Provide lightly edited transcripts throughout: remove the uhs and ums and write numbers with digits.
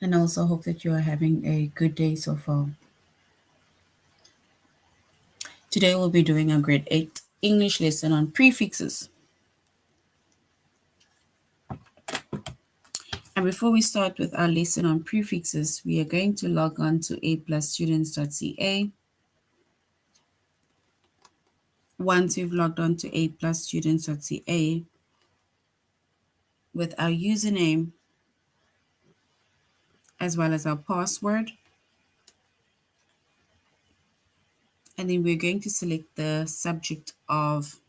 and I also hope that you are having a good day so far. Today we'll be doing a grade 8 English lesson on prefixes. And before we start with our lesson on prefixes, we are going to log on to aplusstudents.ca. Once we've logged on to aplusstudents.ca with our username as well as our password, and then we're going to select the subject of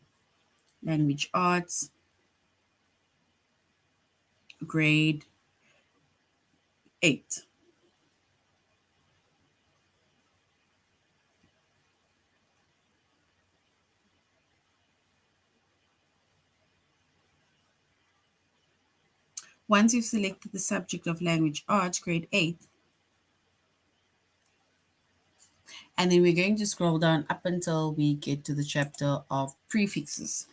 language arts, grade 8. Once you've selected the subject of language arts, grade 8, and then we're going to scroll down up until we get to the chapter of prefixes.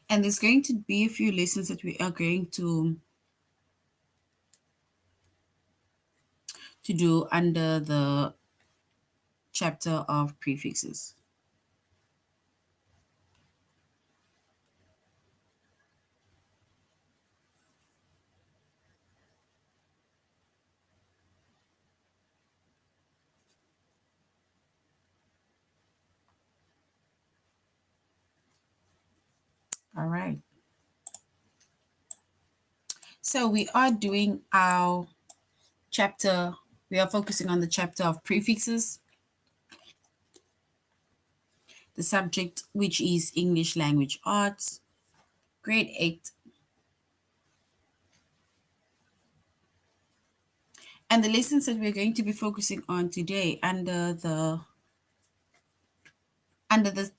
And there's going to be a few lessons that we are going to do under the chapter of prefixes. All right. So we are doing our chapter, we are focusing on the chapter of prefixes, the subject which is English language arts, grade 8. And the lessons that we're going to be focusing on today under the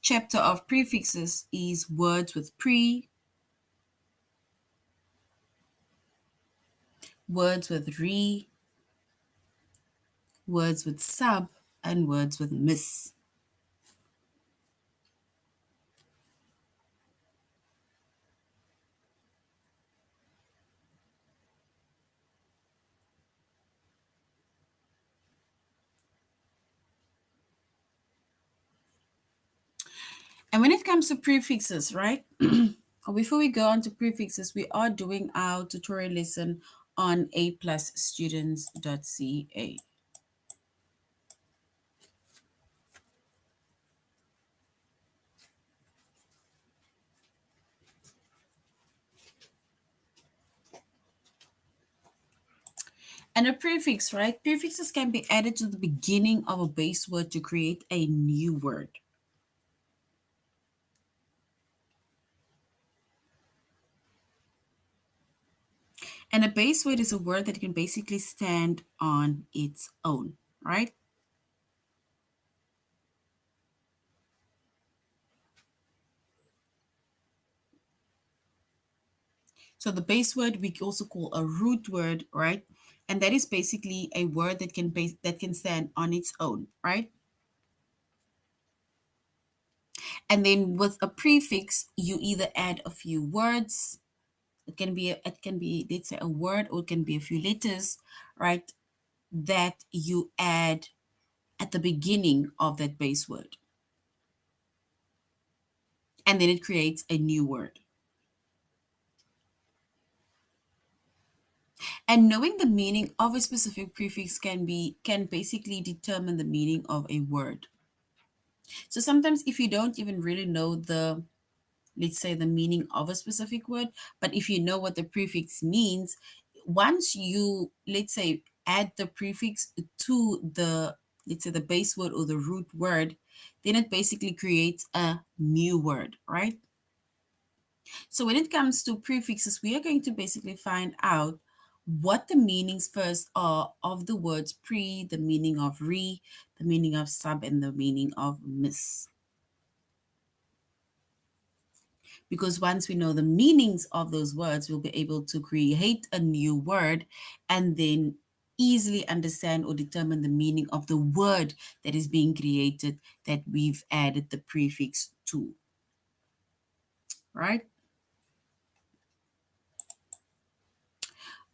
chapter of prefixes is words with pre, words with re, words with sub, and words with miss. And when it comes to prefixes, right? Before we go on to prefixes, we are doing our tutorial lesson on aplusstudents.ca. And a prefix, right? Prefixes can be added to the beginning of a base word to create a new word. And a base word is a word that can basically stand on its own, right? So the base word we also call a root word, right? And that is basically a word that can stand on its own, right? And then with a prefix, you either add a few words. It can be let's say a word, or it can be a few letters, right? That you add at the beginning of that base word. And then it creates a new word. And knowing the meaning of a specific prefix can basically determine the meaning of a word. So sometimes if you don't even really know let's say the meaning of a specific word, but if you know what the prefix means, once you, let's say, add the prefix to the, let's say, the base word or the root word, then it basically creates a new word, right? So when it comes to prefixes, we are going to basically find out what the meanings first are of the words pre, the meaning of re, the meaning of sub, and the meaning of miss. Because once we know the meanings of those words, we'll be able to create a new word and then easily understand or determine the meaning of the word that is being created that we've added the prefix to, right?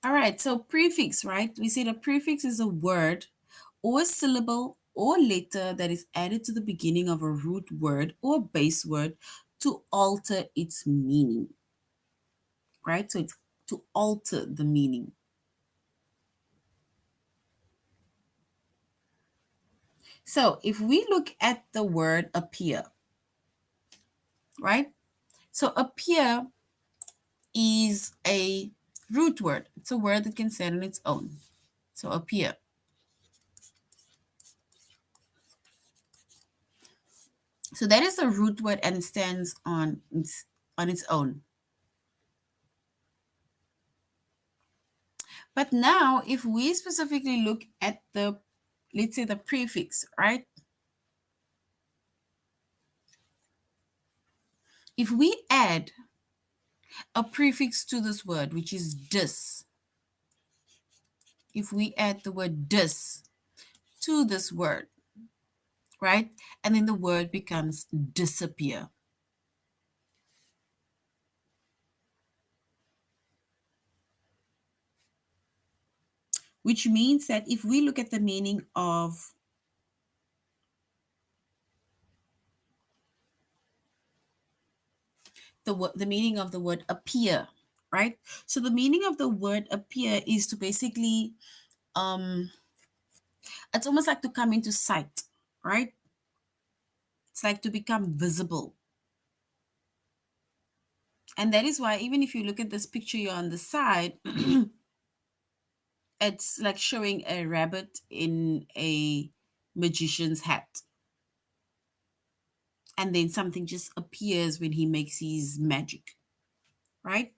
All right, so prefix, right? We say a prefix is a word or a syllable or letter that is added to the beginning of a root word or base word to alter its meaning, right? So it's to alter the meaning. So if we look at the word appear, right? So appear is a root word. It's a word that can stand on its own. So appear. So that is a root word and it stands on its own. But now if we specifically look at the, let's say the prefix, right? If we add a prefix to this word, which is dis, if we add the word dis to this word, right? And then the word becomes disappear. Which means that if we look at the meaning of the meaning of the word appear, right? So the meaning of the word appear is to basically it's almost like to come into sight, right? It's like to become visible. And that is why even if you look at this picture here on the side, it's like showing a rabbit in a magician's hat. And then something just appears when he makes his magic, right?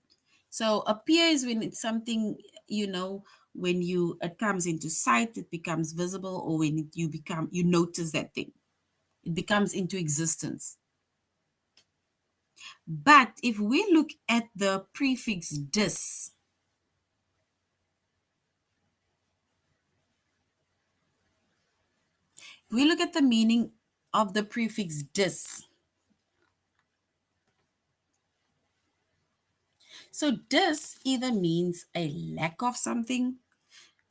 So appear is when it's something, when it comes into sight, it becomes visible, or when you notice that thing, it becomes into existence. But if we look at the prefix dis, if we look at the meaning of the prefix dis, so dis either means a lack of something,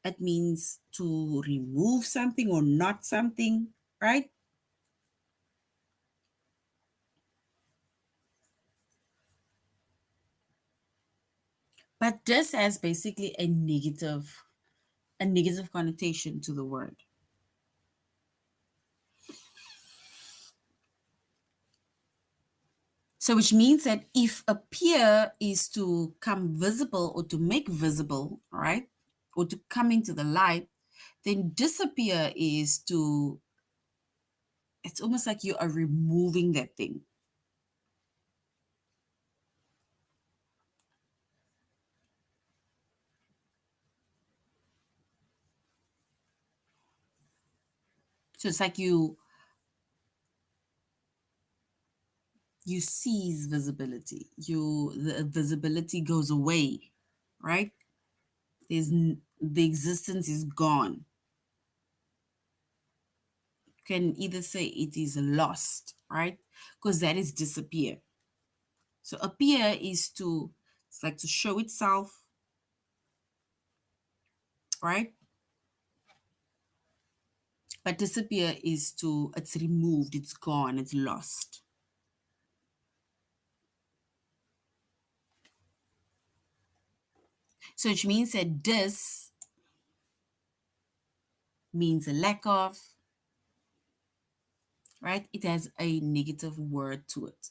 it means to remove something or not something, right? But dis has basically a negative connotation to the word. So, which means that if appear is to come visible or to make visible, right, or to come into the light, then disappear is to, it's almost like you are removing that thing. So it's like you cease visibility. The visibility goes away, right? The existence is gone. Can either say it is lost, right? Because that is disappear. So appear is it's like to show itself, right? But disappear is it's removed, it's gone, it's lost. So which means that dis means a lack of, right? It has a negative word to it.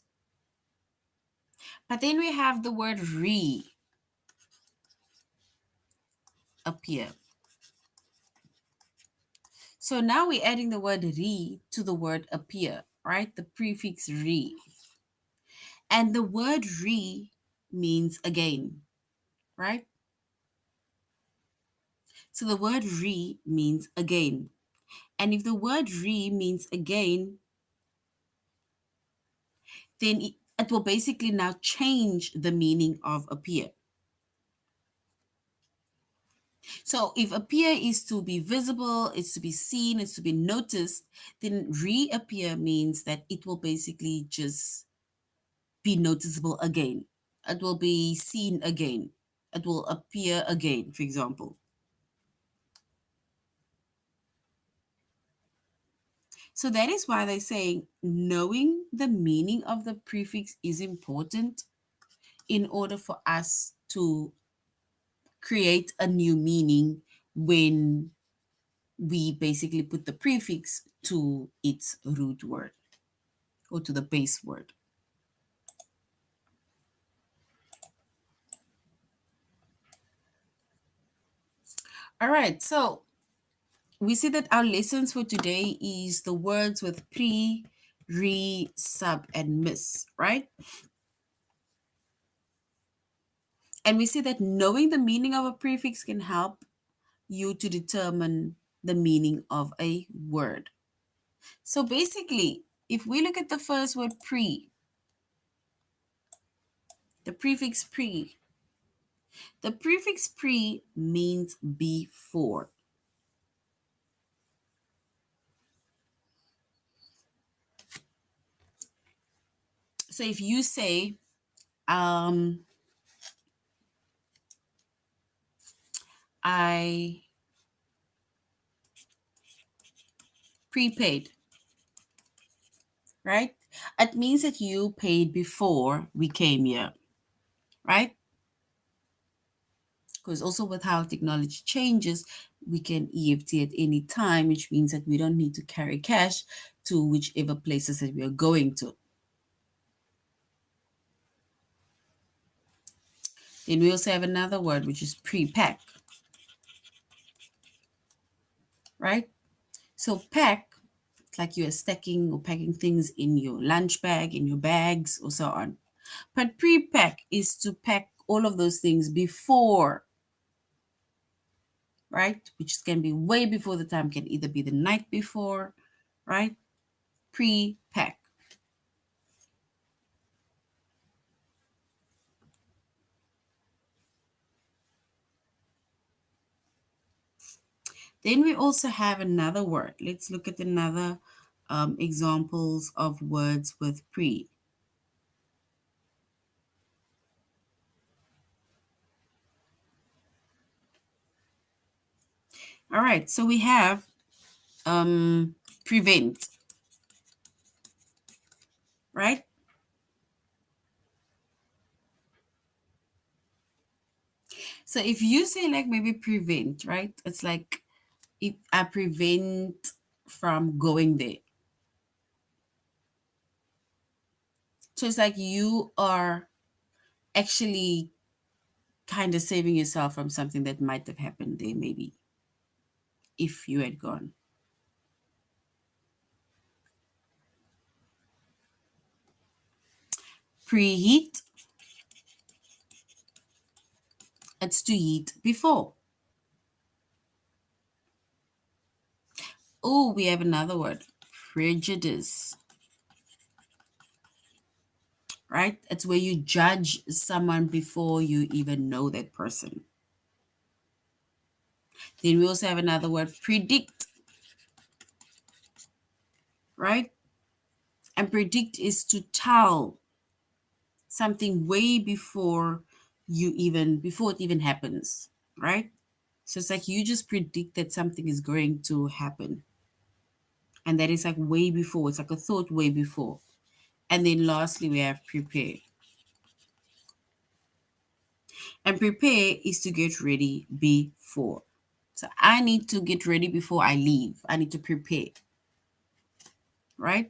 But then we have the word appear. So now we're adding the word to the word appear, right? The prefix re. And the word means again, right? So the word means again. And if the word means again, then it will basically now change the meaning of appear. So if appear is to be visible, it's to be seen, it's to be noticed, then reappear means that it will basically just be noticeable again. It will be seen again. It will appear again, for example. So that is why they're saying knowing the meaning of the prefix is important in order for us to create a new meaning when we basically put the prefix to its root word or to the base word. All right, so we see that our lessons for today is the words with pre, re, sub, and miss, right? And we see that knowing the meaning of a prefix can help you to determine the meaning of a word. So basically, if we look at the first word pre, the prefix pre, the prefix pre means before. So if you say, um, I prepaid, right? It means that you paid before we came here, right? Because also with how technology changes, we can EFT at any time, which means that we don't need to carry cash to whichever places that we are going to. Then we also have another word, which is pre-pack, right? So pack, it's like you are stacking or packing things in your lunch bag, in your bags, or so on. But pre-pack is to pack all of those things before, right? Which can be way before the time, can either be the night before, right? Pre-pack. Then we also have another word. Let's look at another examples of words with pre. All right, so we have prevent, right? So if you say like maybe prevent, right? It's like if I prevent from going there. So it's like you are actually kind of saving yourself from something that might have happened there, maybe if you had gone. Preheat, it's to heat before. Oh, we have another word, prejudice, right? It's where you judge someone before you even know that person. Then we also have another word, predict, right? And predict is to tell something way before it even happens, right? So it's like you just predict that something is going to happen. And that is like way before. It's like a thought way before. And then lastly, we have prepare. And prepare is to get ready before. So I need to get ready before I leave. I need to prepare, right?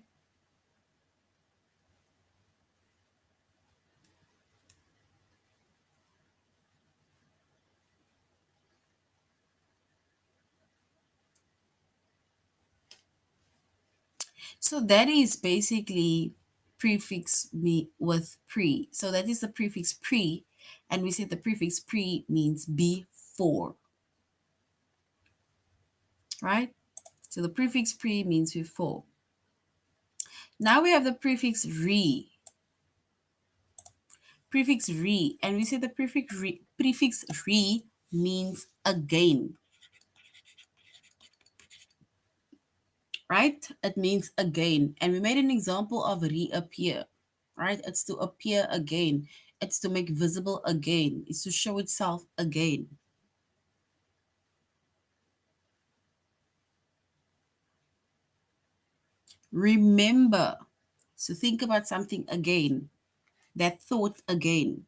So that is basically prefix me with pre. So that is the prefix pre. And we said the prefix pre means before, right? So the prefix pre means before. Now we have the prefix re. Prefix re. And we say the prefix re means again, right? It means again. And we made an example of reappear, right? It's to appear again. It's to make visible again. It's to show itself again. Remember. So think about something again. That thought again.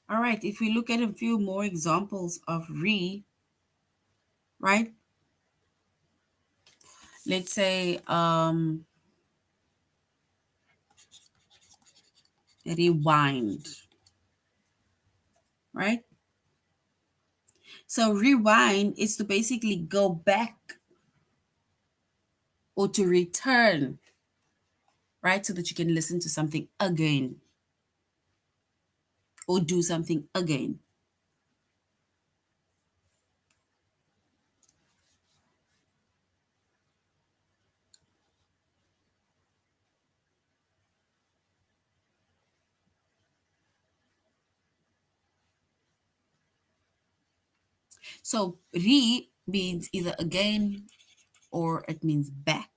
All right, if we look at a few more examples of right? Let's say rewind, right? So rewind is to basically go back or to return, right? So that you can listen to something again or do something again. So means either again or it means back.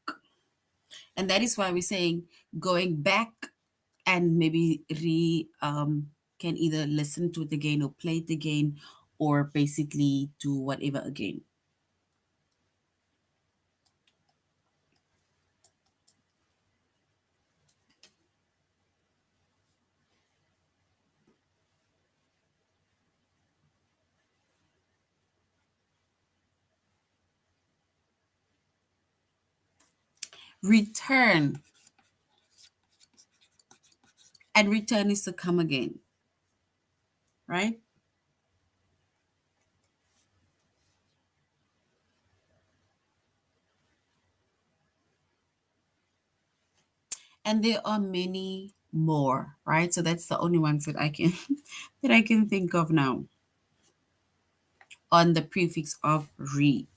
And that is why we're saying going back and maybe can either listen to it again or play it again or basically do whatever again. Return, and return is to come again, right? And there are many more, right? So that's the only ones that I can that I can think of now on the prefix of re.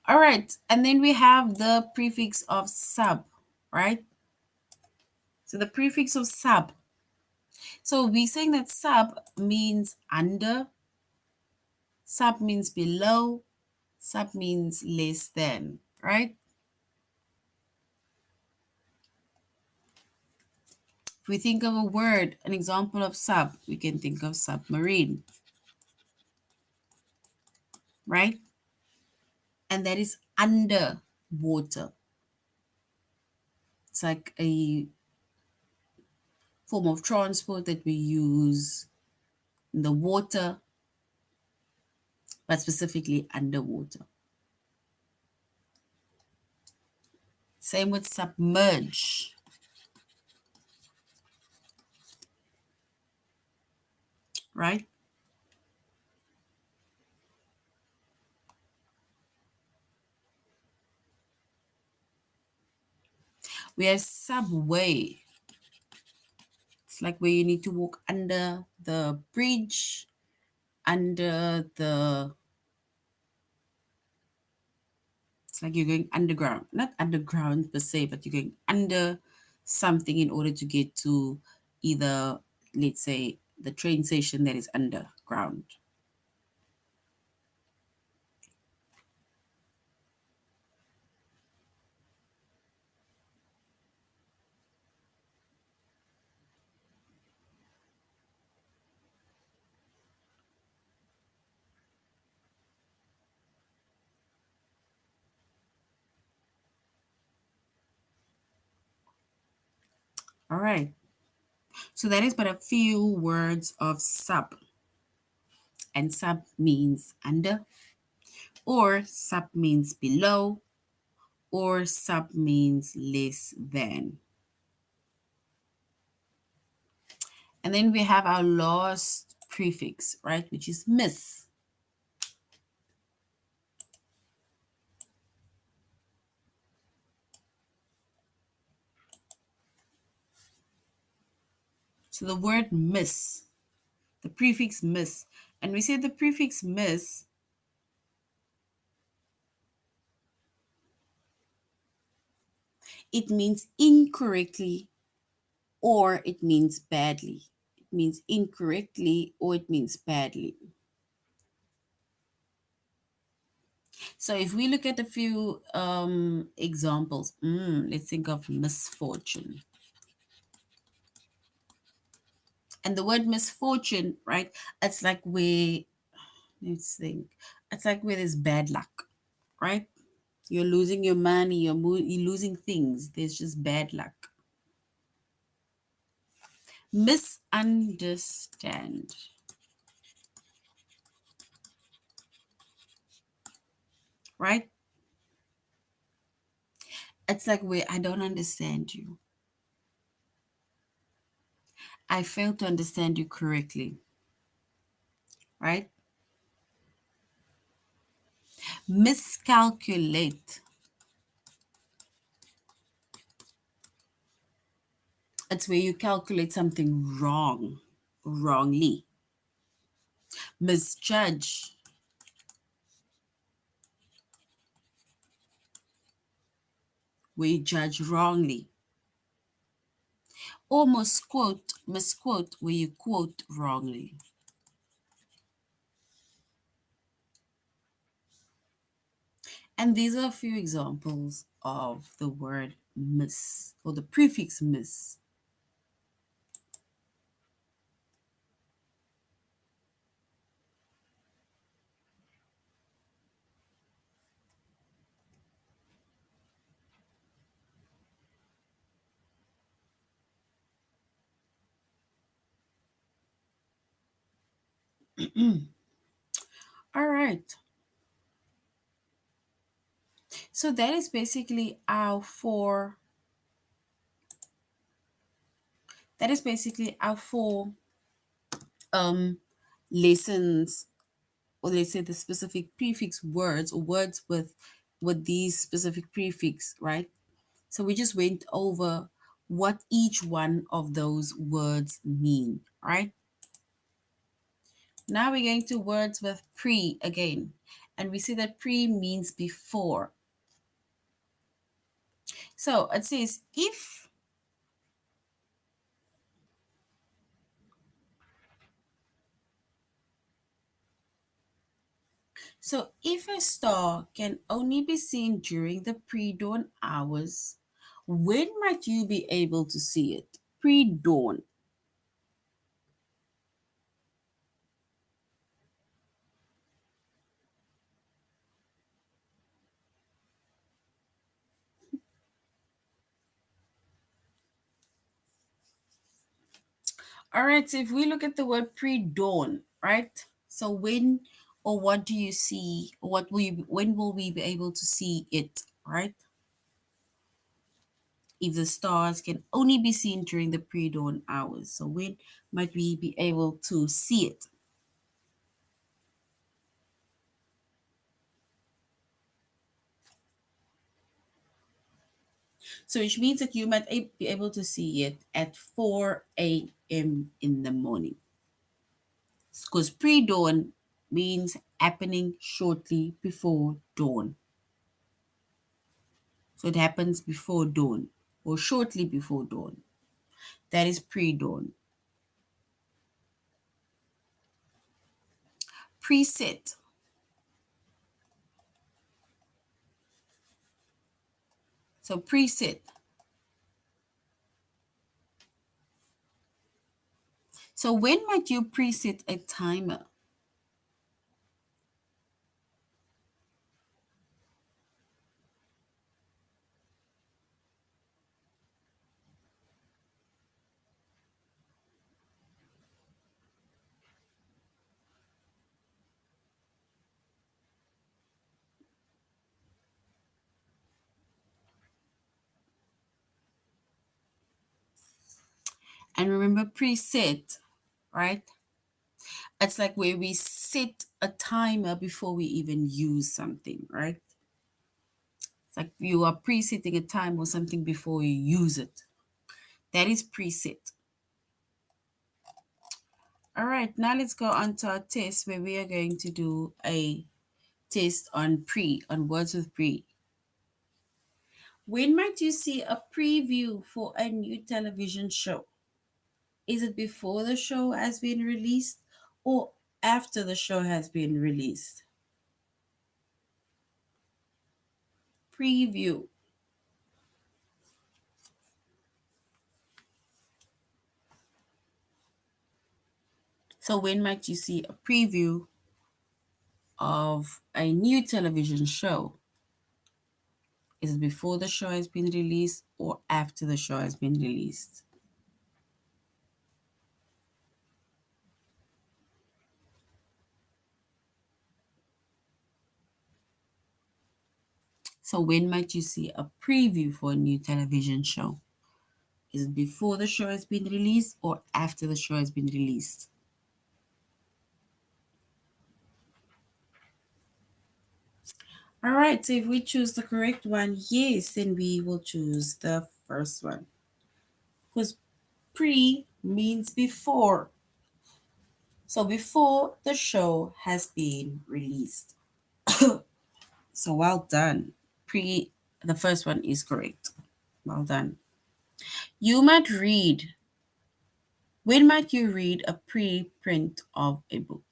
All right, and then we have the prefix of sub, right? So the prefix of sub. So we're saying that sub means under, sub means below, sub means less than, right? If we think of a word, an example of sub, we can think of submarine, right? And that is under water. It's like a form of transport that we use in the water, but specifically underwater. Same with submerge, right? We have subway. It's like where you need to walk under the bridge, under the, it's like you're going underground. Not underground per se, but you're going under something in order to get to either, let's say, the train station that is underground. All right. So that is but a few words of sub. And sub means under, or sub means below, or sub means less than. And then we have our last prefix, right, which is miss. So the word miss, the prefix miss, and we say the prefix miss It means incorrectly or it means badly. It means incorrectly or it means badly. So if we look at a few examples, let's think of misfortune. And the word misfortune, right? It's like where, let's think, it's like where there's bad luck, right? You're losing your money, you're losing things. There's just bad luck. Misunderstand, right? It's like where I don't understand you. I fail to understand you correctly, right? Miscalculate. It's where you calculate something wrongly. Misjudge, where you judge wrongly. Or misquote, where you quote wrongly. And these are a few examples of the word miss or the prefix miss. All right. So that is basically our four um lessons, or let's say the specific prefix words or words with these specific prefix, right? So we just went over what each one of those words mean, right? Now we're going to words with pre again. And we see that pre means before. So it says if a star can only be seen during the pre-dawn hours, when might you be able to see it? Pre-dawn. All right, so if we look at the word pre-dawn, right? So when or what do you see, or when will we be able to see it, right? If the stars can only be seen during the pre-dawn hours. So when might we be able to see it? So which means that you might be able to see it at 4 a.m. in the morning. Because pre-dawn means happening shortly before dawn. So it happens before dawn or shortly before dawn. That is pre-dawn. Preset. So preset. So when might you preset a timer? And remember preset, right? It's like where we set a timer before we even use something, right? It's like you are presetting a time or something before you use it. That is preset. All right, now let's go on to our test where we are going to do a test on words with pre. When might you see a preview for a new television show? Is it before the show has been released or after the show has been released? Preview. So, when might you see a preview of a new television show? Is it before the show has been released or after the show has been released? So, when might you see a preview for a new television show? Is it before the show has been released or after the show has been released? All right, so if we choose the correct one, yes, then we will choose the first one. Because pre means before. So before the show has been released. So well done. Pre, the first one is correct. Well done. You might read. When might you read a pre-print of a book?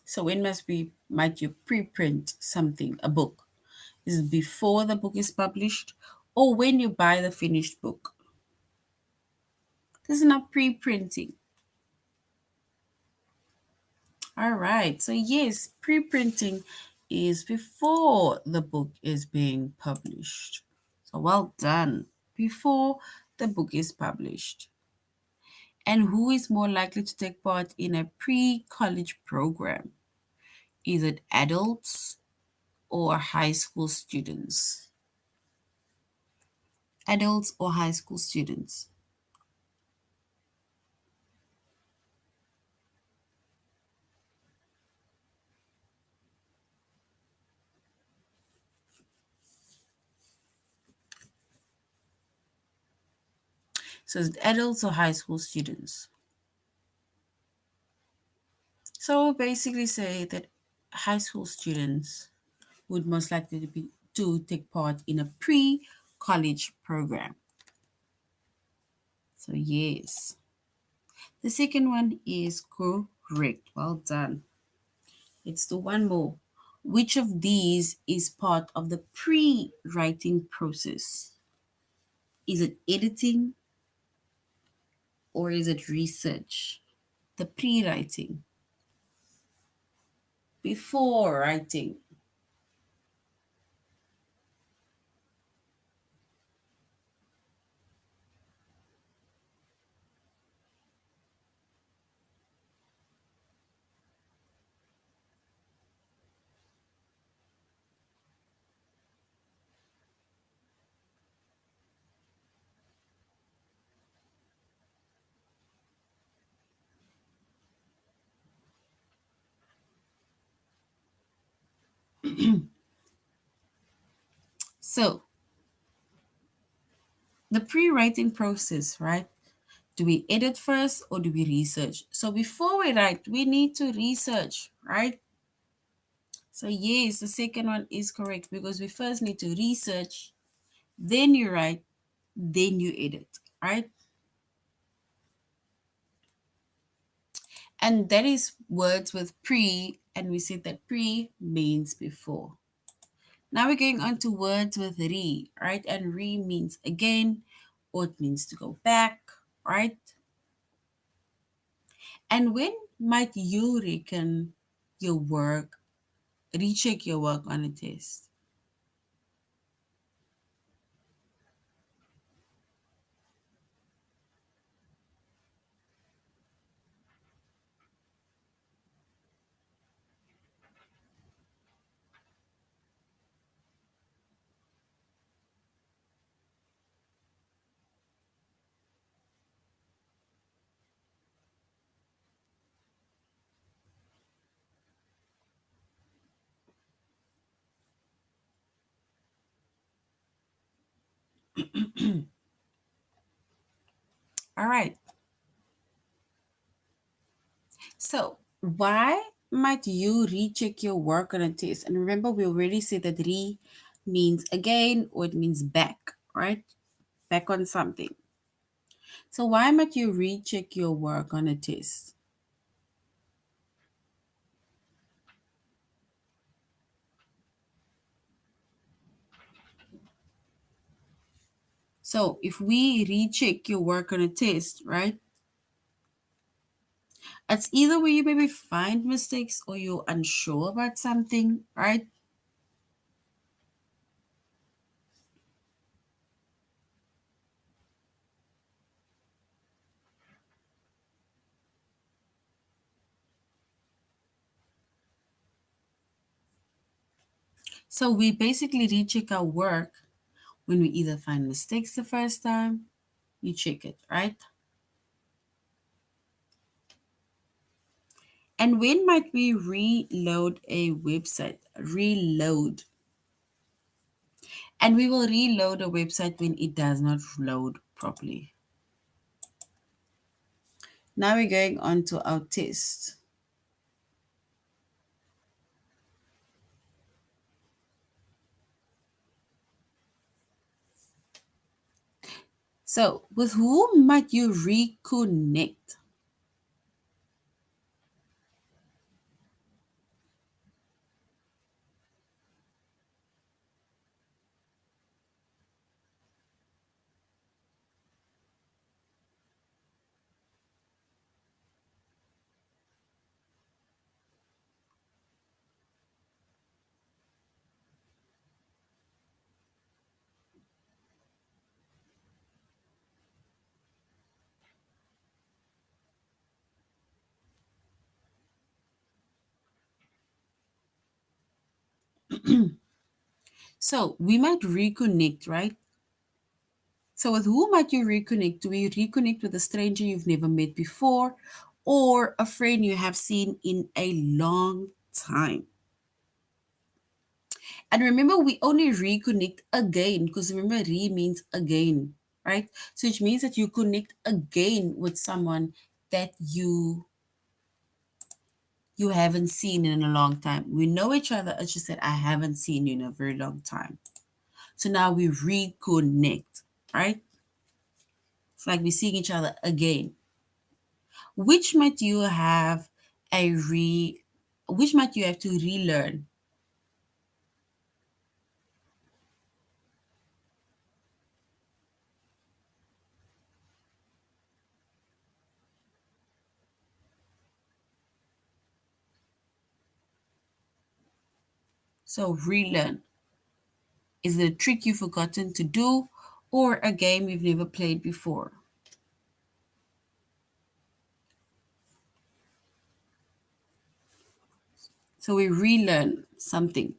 So when must we might you pre-print something, a book? Is it before the book is published or when you buy the finished book? This is not pre-printing. All right. So yes, pre-printing is before the book is being published. So well done. Before the book is published. And who is more likely to take part in a pre-college program? Is it adults or high school students? Adults or high school students? So it's adults or high school students. So we'll basically say that high school students would most likely to take part in a pre-college program. So yes. The second one is correct. Well done. Let's do one more. Which of these is part of the pre-writing process? Is it editing or is it research? The pre-writing, before writing. So the pre-writing process, right? Do we edit first or do we research? So before we write, we need to research, right? So yes, the second one is correct because we first need to research, then you write, then you edit, right? And that is words with pre, and we said that pre means before. Now we're going on to words with re, right? And re means again, or it means to go back, right? And when might you reckon your work, recheck your work on a test? All right. So, why might you recheck your work on a test? And remember, we already said that re means again or it means back, right? Back on something. So, why might you recheck your work on a test? So, if we recheck your work on a test, right? It's either where you maybe find mistakes or you're unsure about something, right? So, we basically recheck our work when we either find mistakes the first time, you check it, right? And when might we reload a website? Reload. And we will reload a website when it does not load properly. Now we're going on to our test. So, with whom might you reconnect? So, we might reconnect, right? So, with whom might you reconnect? Do we reconnect with a stranger you've never met before or a friend you have seen in a long time? And remember, we only reconnect again because remember, re means again, right? So it means that you connect again with someone that you haven't seen in a long time. We know each other. It's just that I haven't seen you in a very long time. So now we reconnect, right? It's like we're seeing each other again. Which might you have a re? Which might you have to relearn? So relearn. Is it a trick you've forgotten to do or a game you've never played before? So we relearn something.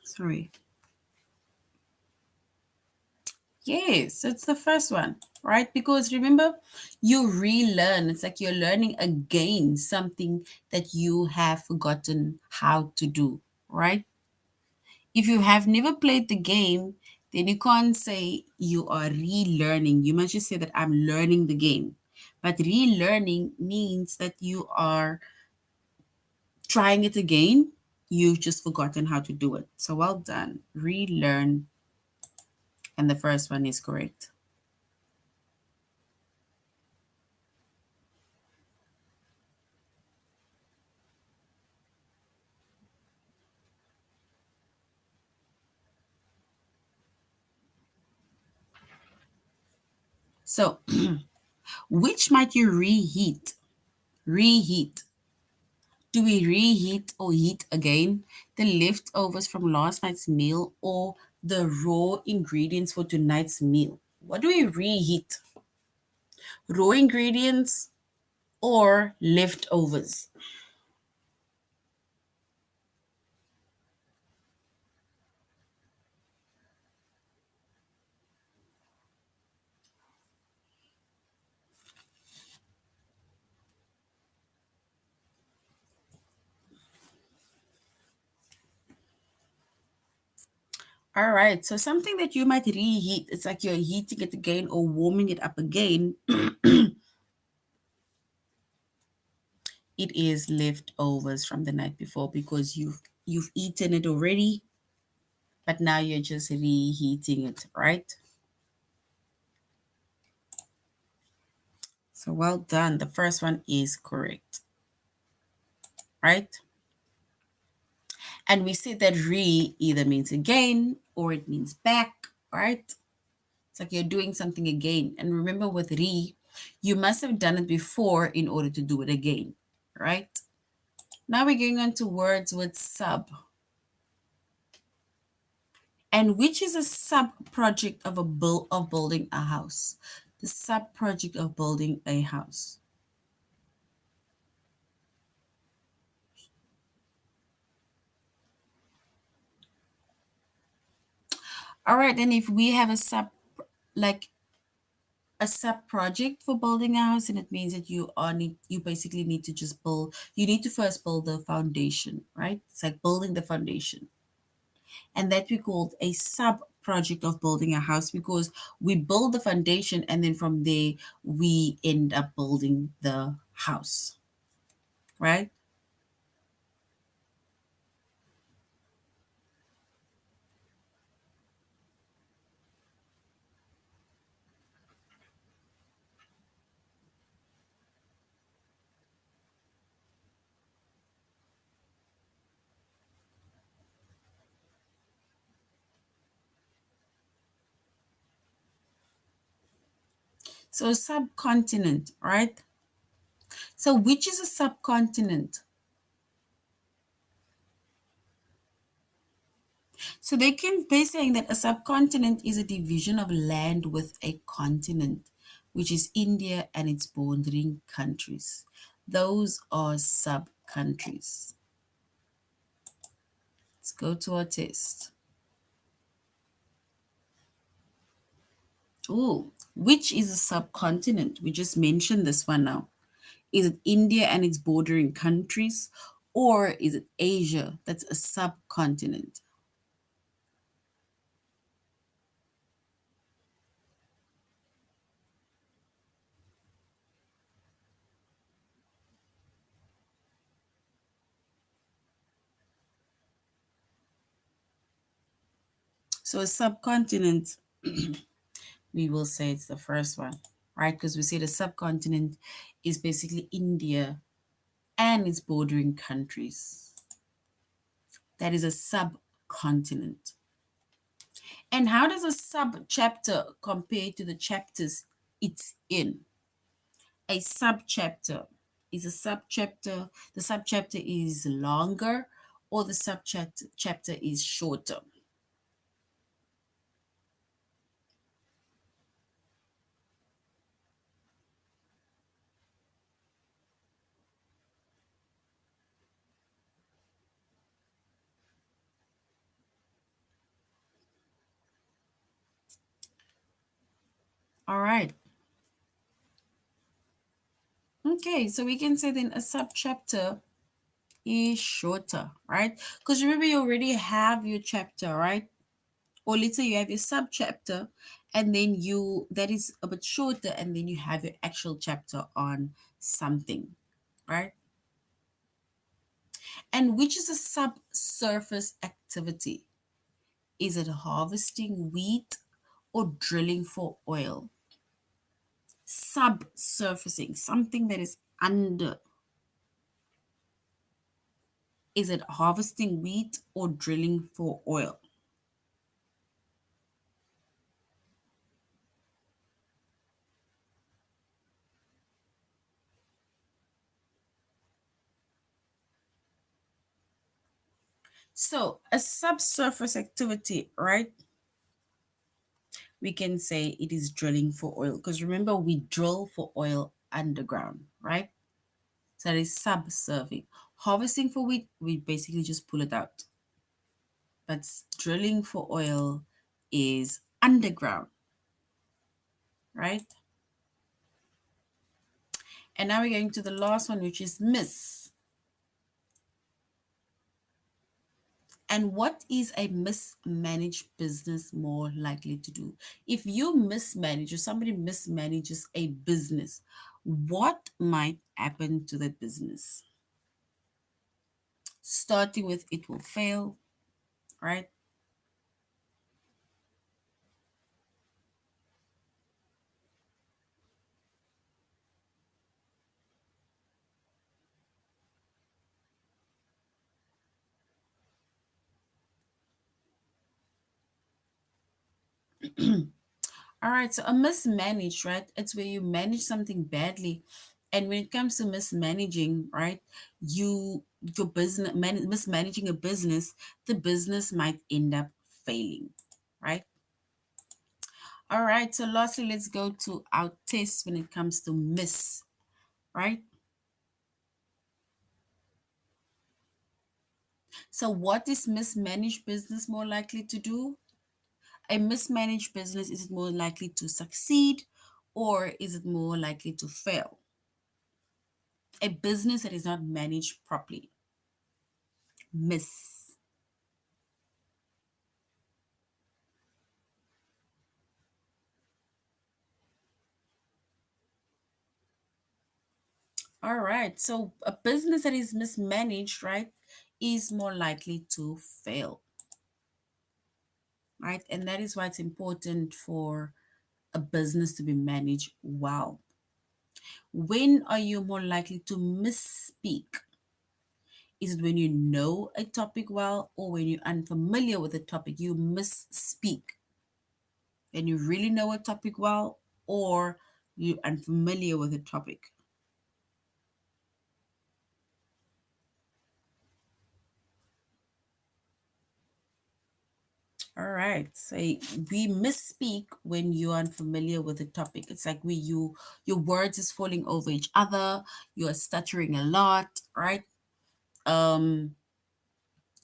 Sorry. Yes, it's the first one, right? Because remember, you relearn. It's like you're learning again something that you have forgotten how to do, right? If you have never played the game, then you can't say you are relearning. You must just say that I'm learning the game. But relearning means that you are trying it again. You've just forgotten how to do it. So well done. Relearn. And the first one is correct. So, which might you reheat? Reheat. Do we reheat or heat again the leftovers from last night's meal or the raw ingredients for tonight's meal? What do we reheat? Raw ingredients or leftovers? All right. So something that you might reheat, it's like you're heating it again or warming it up again. It is leftovers from the night before because you've eaten it already, but now you're just reheating it, right? So well done. The first one is correct, right? And we see that re either means again or it means back, right? It's like you're doing something again. And remember with re, you must have done it before in order to do it again, right? Now we're going on to words with sub. And which is a sub project of of building a house? The sub project of building a house. All right, then if we have a sub like a sub project for building a house, and it means that you basically need to just build, you need to first build the foundation, right? It's like building the foundation. And that we called a sub project of building a house because we build the foundation and then from there we end up building the house, right? So subcontinent, right? So which is a subcontinent? So they're saying that a subcontinent is a division of land with a continent, which is India and its bordering countries. Those are sub countries. Let's go to our test. Oh, which is a subcontinent? We just mentioned this one now. Is it India and its bordering countries, or is it Asia? That's a subcontinent. So a subcontinent, we will say it's the first one, right? Because we say the subcontinent is basically India and its bordering countries. That is a subcontinent. And how does a subchapter compare to the chapters it's in? A subchapter is a subchapter, the subchapter is longer or the subchapter is shorter. All right. Okay, so we can say then a subchapter is shorter, right? Because remember, you already have your chapter, right? Or let's say you have your subchapter, and then that is a bit shorter, and then you have your actual chapter on something, right? And which is a subsurface activity? Is it harvesting wheat or drilling for oil? Subsurfacing, something that is under. Is it harvesting wheat or drilling for oil? So, a subsurface activity, right? We can say it is drilling for oil because remember, we drill for oil underground, right? So, that is subsurfing. Harvesting for wheat, we basically just pull it out. But drilling for oil is underground, right? And now we're going to the last one, which is miss. And what is a mismanaged business more likely to do? If you mismanage or somebody mismanages a business, what might happen to that business? Starting with it will fail, right? All right, so a mismanaged, right? It's where you manage something badly. And when it comes to mismanaging, right, your business mismanaging a business, the business might end up failing, right? All right, so lastly, let's go to our test when it comes to miss, right? So what is mismanaged business more likely to do? A mismanaged business, is it more likely to succeed or is it more likely to fail? A business that is not managed properly. Miss. All right. So a business that is mismanaged, right, is more likely to fail, right? And that is why it's important for a business to be managed well. When are you more likely to misspeak? Is it when you know a topic well or when you're unfamiliar with a topic, you misspeak? When you really know a topic well or you're unfamiliar with a topic? All right. So we misspeak when you're unfamiliar with the topic. It's like your words is falling over each other, you are stuttering a lot, right? Um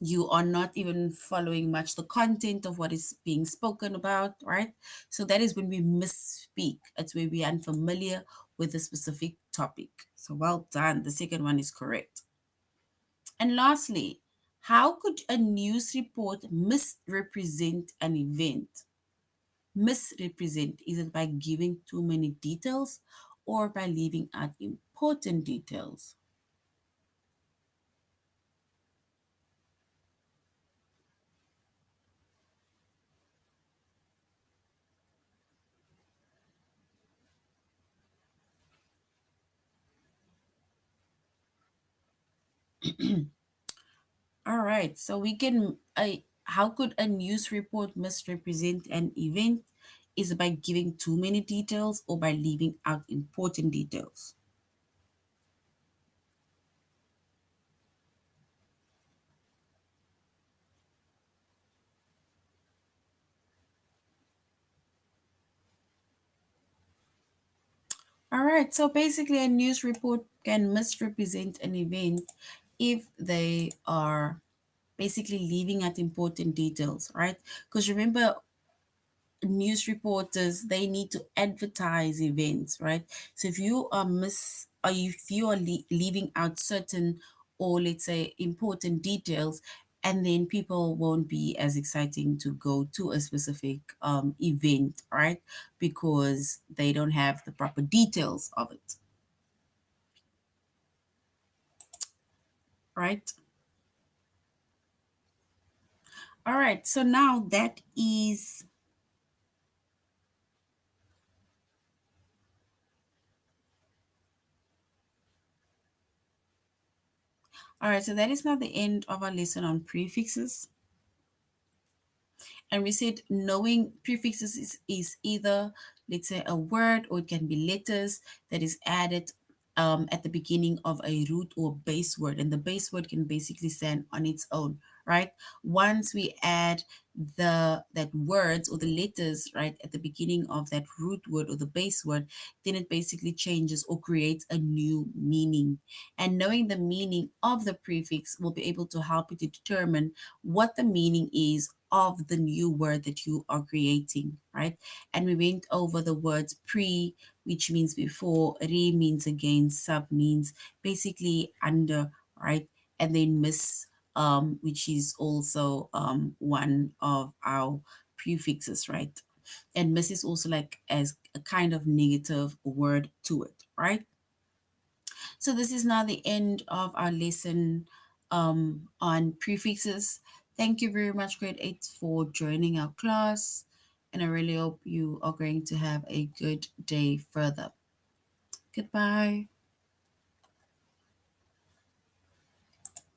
you are not even following much the content of what is being spoken about, right? So that is when we misspeak. It's where we are unfamiliar with a specific topic. So well done. The second one is correct. And lastly, how could a news report misrepresent an event? Misrepresent, is it by giving too many details or by leaving out important details? All right, so we can how could a news report misrepresent an event? Is it by giving too many details or by leaving out important details? All right, so basically a news report can misrepresent an event if they are basically leaving out important details, right? Because remember, news reporters, they need to advertise events, right? So if you are or if you are leaving out certain, or let's say important details, and then people won't be as exciting to go to a specific event, right? Because they don't have the proper details of it, right? All right, so now that is, all right, so that is now the end of our lesson on prefixes. And we said knowing prefixes is either, let's say, a word, or it can be letters that is added at the beginning of a root or base word. And the base word can basically stand on its own, right? Once we add that words or the letters, right, at the beginning of that root word or the base word, then it basically changes or creates a new meaning. And knowing the meaning of the prefix will be able to help you to determine what the meaning is of the new word that you are creating, right? And we went over the words pre, which means before, re means against, sub means basically under, right? And then miss which is also one of our prefixes, right? And miss is also like as a kind of negative word to it, right? So this is now the end of our lesson on prefixes. Thank you very much, grade 8, for joining our class. And I really hope you are going to have a good day further. Goodbye.